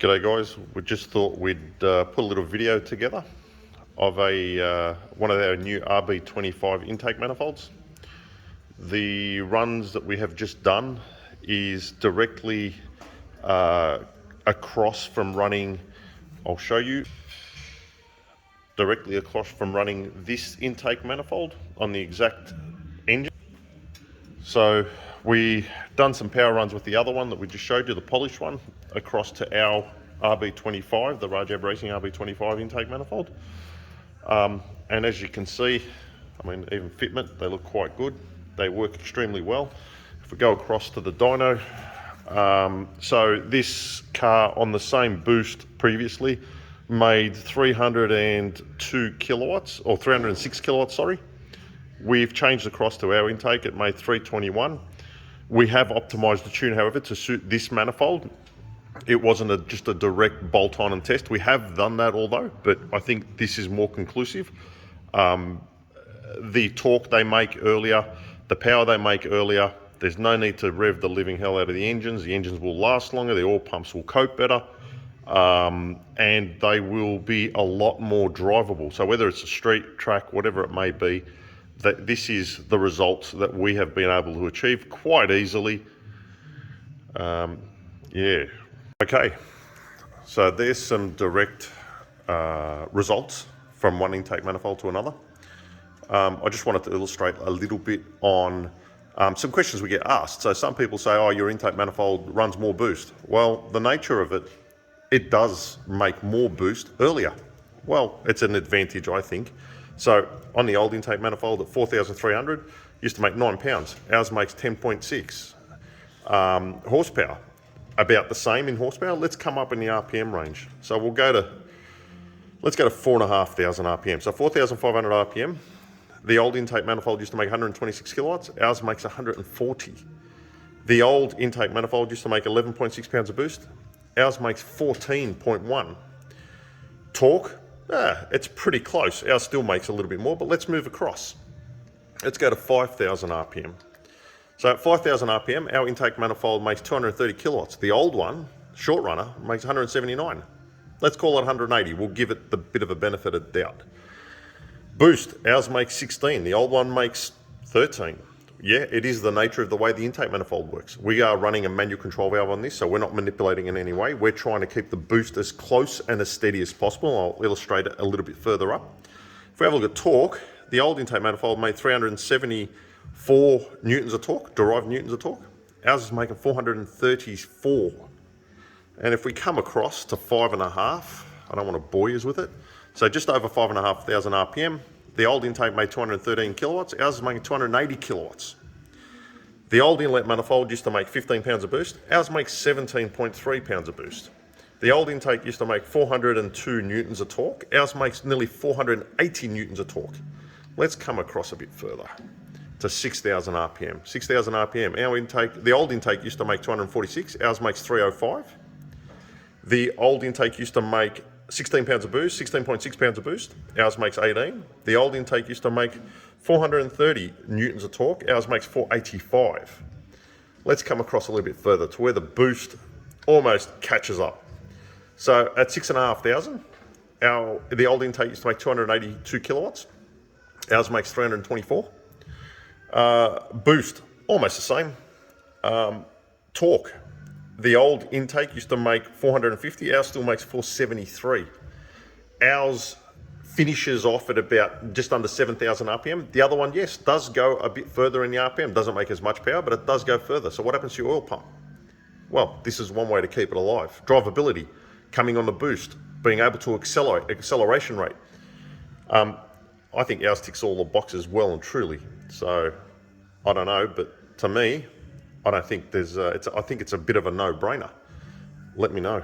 G'day guys, we just thought we'd put a little video together of one of our new RB25 intake manifolds. The runs that we have just done is directly across from running, I'll show you, directly across from running this intake manifold on the exact engine. So we done some power runs with the other one that we just showed you, the polished one, across to our RB25, the RajabRacing RB25 intake manifold. And as you can see, I mean, even fitment, they look quite good. They work extremely well. If we go across to the dyno, so this car on the same boost previously made 302 kilowatts, or 306 kilowatts, sorry. We've changed across to our intake, it made 321. We have optimized the tune, however, to suit this manifold. It wasn't just a direct bolt-on and test. We have done that although, but I think this is more conclusive. The torque they make earlier, the power they make earlier, there's no need to rev the living hell out of the engines. The engines will last longer, the oil pumps will cope better, and they will be a lot more drivable. So whether it's a street, track, whatever it may be, that this is the results that we have been able to achieve quite easily. Yeah. Okay, so there's some direct results from one intake manifold to another. I just wanted to illustrate a little bit on some questions we get asked. So some people say, oh, your intake manifold runs more boost. Well, the nature of it, it does make more boost earlier. Well, it's an advantage, I think. So on the old intake manifold at 4,300, used to make 9 pounds. Ours makes 10.6. Horsepower, about the same in horsepower. Let's come up in the RPM range. So we'll go to, let's go to 4,500 RPM. So 4,500 RPM. The old intake manifold used to make 126 kilowatts. Ours makes 140. The old intake manifold used to make 11.6 pounds of boost. Ours makes 14.1. Torque, it's pretty close. Ours still makes a little bit more, but let's move across. Let's go to 5,000 RPM. So at 5,000 RPM, our intake manifold makes 230 kilowatts. The old one, short runner, makes 179. Let's call it 180. We'll give it the bit of a benefit of doubt. Boost, ours makes 16. The old one makes 13. Yeah, it is the nature of the way the intake manifold works. We are running a manual control valve on this, so we're not manipulating in any way. We're trying to keep the boost as close and as steady as possible. I'll illustrate it a little bit further up. If we have a look at torque, the old intake manifold made 374 newtons of torque, derived newtons of torque. Ours is making 434. And if we come across to 5.5, I don't want to bore you with it. So just over 5,500 RPM, the old intake made 213 kilowatts. Ours is making 280 kilowatts. The old inlet manifold used to make 15 pounds of boost. Ours makes 17.3 pounds of boost. The old intake used to make 402 newtons of torque. Ours makes nearly 480 newtons of torque. Let's come across a bit further to 6,000 RPM. 6,000 RPM, our intake, the old intake used to make 246. Ours makes 305. The old intake used to make 16 pounds of boost, 16.6 pounds of boost. Ours makes 18. The old intake used to make 430 newtons of torque. Ours makes 485. Let's come across a little bit further to where the boost almost catches up. So at 6,500, the old intake used to make 282 kilowatts. Ours makes 324. Boost, almost the same. Torque. The old intake used to make 450, ours still makes 473. Ours finishes off at about just under 7,000 RPM. The other one, yes, does go a bit further in the RPM, doesn't make as much power, but it does go further. So what happens to your oil pump? Well, this is one way to keep it alive. Drivability, coming on the boost, being able to accelerate, acceleration rate. I think ours ticks all the boxes well and truly. So I don't know, but to me, I don't think there's, I think it's a bit of a no-brainer. Let me know.